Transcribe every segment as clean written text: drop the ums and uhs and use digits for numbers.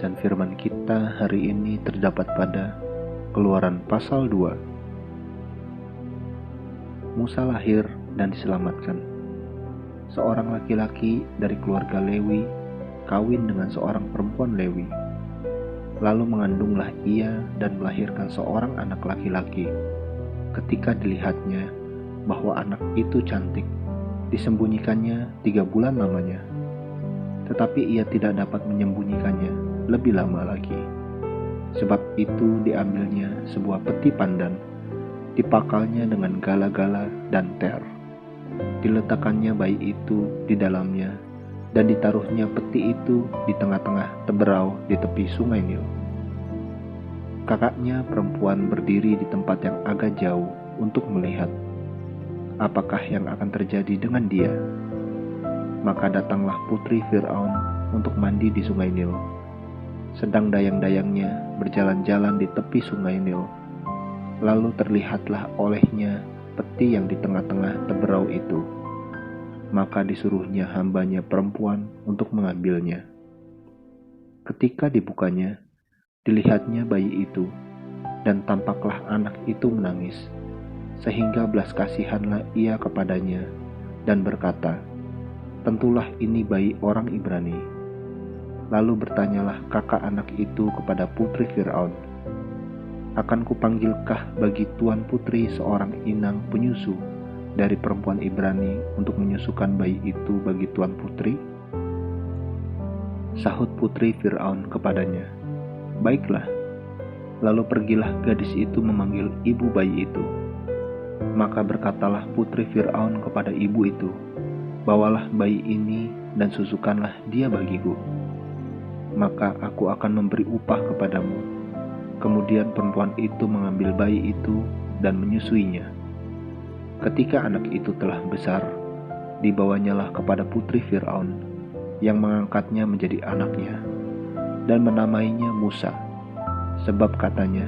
Bacaan firman kita hari ini terdapat pada Keluaran pasal 2. Musa lahir dan diselamatkan. Seorang laki-laki dari keluarga Lewi kawin dengan seorang perempuan Lewi. Lalu mengandunglah ia dan melahirkan seorang anak laki-laki. Ketika dilihatnya bahwa anak itu cantik, disembunyikannya 3 bulan lamanya. Tetapi ia tidak dapat menyembunyikannya lebih lama lagi. Sebab itu diambilnya sebuah peti pandan, dipakalnya dengan gala-gala dan ter. Diletakkannya bayi itu di dalamnya, dan ditaruhnya peti itu di tengah-tengah teberau di tepi sungai Nil. Kakaknya perempuan berdiri di tempat yang agak jauh untuk melihat apakah yang akan terjadi dengan dia. Maka datanglah putri Fir'aun untuk mandi di sungai Nil. Sedang dayang-dayangnya berjalan-jalan di tepi sungai Nil. Lalu terlihatlah olehnya peti yang di tengah-tengah teberau itu. Maka disuruhnya hambanya perempuan untuk mengambilnya. Ketika dibukanya, dilihatnya bayi itu, dan tampaklah anak itu menangis. Sehingga belas kasihanlah ia kepadanya, dan berkata, "Tentulah ini bayi orang Ibrani." Lalu bertanyalah kakak anak itu kepada putri Fir'aun, "Akan kupanggilkah bagi tuan putri seorang inang penyusu dari perempuan Ibrani untuk menyusukan bayi itu bagi tuan putri?" Sahut putri Fir'aun kepadanya, "Baiklah." Lalu pergilah gadis itu memanggil ibu bayi itu. Maka berkatalah putri Fir'aun kepada ibu itu, "Bawalah bayi ini dan susukanlah dia bagiku. Maka aku akan memberi upah kepadamu." Kemudian perempuan itu mengambil bayi itu dan menyusuinya. Ketika anak itu telah besar, dibawanyalah kepada putri Fir'aun, yang mengangkatnya menjadi anaknya, dan menamainya Musa, sebab katanya,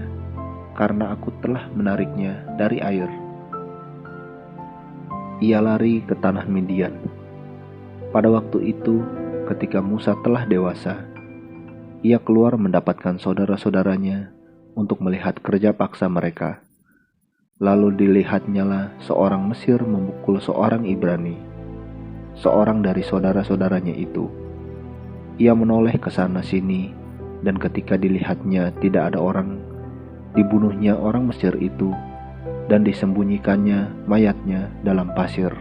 "Karena aku telah menariknya dari air." Ia lari ke tanah Midian. Pada waktu itu, ketika Musa telah dewasa, ia keluar mendapatkan saudara-saudaranya untuk melihat kerja paksa mereka. Lalu dilihatnyalah seorang Mesir memukul seorang Ibrani, seorang dari saudara-saudaranya itu. Ia menoleh ke sana sini, dan ketika dilihatnya tidak ada orang, dibunuhnya orang Mesir itu, dan disembunyikannya mayatnya dalam pasir.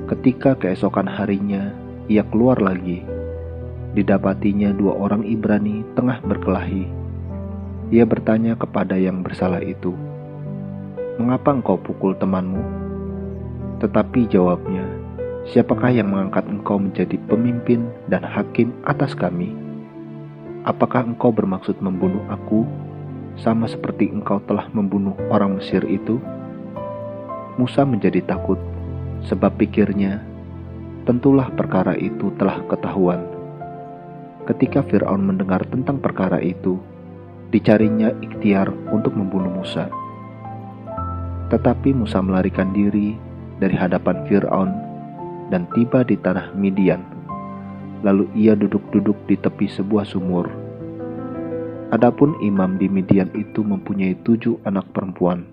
Ketika keesokan harinya ia keluar lagi, didapatinya 2 orang Ibrani tengah berkelahi. Ia bertanya kepada yang bersalah itu, "Mengapa engkau pukul temanmu?" Tetapi jawabnya, "Siapakah yang mengangkat engkau menjadi pemimpin dan hakim atas kami? Apakah engkau bermaksud membunuh aku, sama seperti engkau telah membunuh orang Mesir itu?" Musa menjadi takut, sebab pikirnya, tentulah perkara itu telah ketahuan. Ketika Fir'aun mendengar tentang perkara itu, dicarinya ikhtiar untuk membunuh Musa. Tetapi Musa melarikan diri dari hadapan Fir'aun dan tiba di tanah Midian. Lalu ia duduk-duduk di tepi sebuah sumur. Adapun imam di Midian itu mempunyai 7 anak perempuan.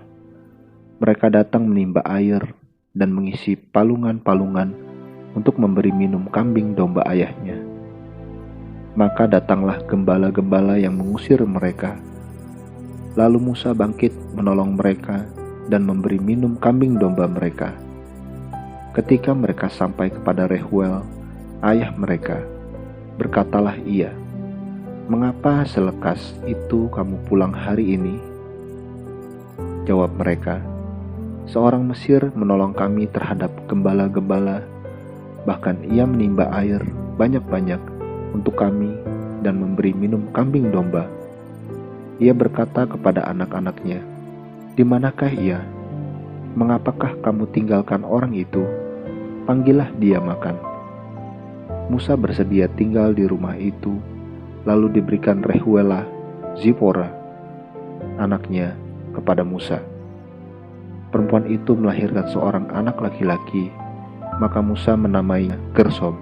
Mereka datang menimba air dan mengisi palungan-palungan untuk memberi minum kambing domba ayahnya. Maka datanglah gembala-gembala yang mengusir mereka. Lalu Musa bangkit menolong mereka dan memberi minum kambing domba mereka. Ketika mereka sampai kepada Rehuel, ayah mereka, berkatalah ia, "Mengapa selekas itu kamu pulang hari ini?" Jawab mereka, "Seorang Mesir menolong kami terhadap gembala-gembala, bahkan ia menimba air banyak-banyak untuk kami dan memberi minum kambing domba." Ia berkata kepada anak-anaknya, "Di manakah ia? Mengapakah kamu tinggalkan orang itu? Panggillah dia makan." Musa bersedia tinggal di rumah itu. Lalu diberikan Rehuelah Zipora, anaknya, kepada Musa. Perempuan itu melahirkan seorang anak laki-laki, maka Musa menamainya Gersom,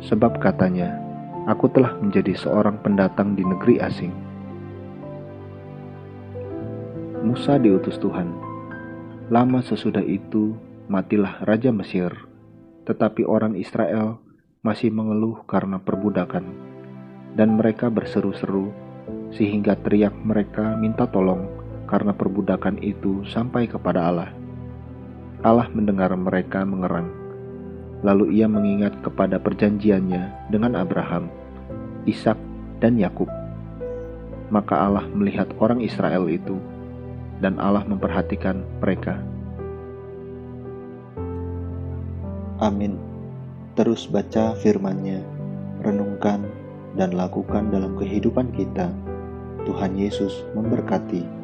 sebab katanya, Aku telah menjadi seorang pendatang di negeri asing. Musa diutus Tuhan. Lama sesudah itu, matilah Raja Mesir, tetapi orang Israel masih mengeluh karena perbudakan, dan mereka berseru-seru, sehingga teriak mereka minta tolong karena perbudakan itu sampai kepada Allah. Allah mendengar mereka mengerang, lalu ia mengingat kepada perjanjiannya dengan Abraham, Ishak, dan Yakub. Maka Allah melihat orang Israel itu, dan Allah memperhatikan mereka. Amin. Terus baca firman-Nya, renungkan dan lakukan dalam kehidupan kita. Tuhan Yesus memberkati.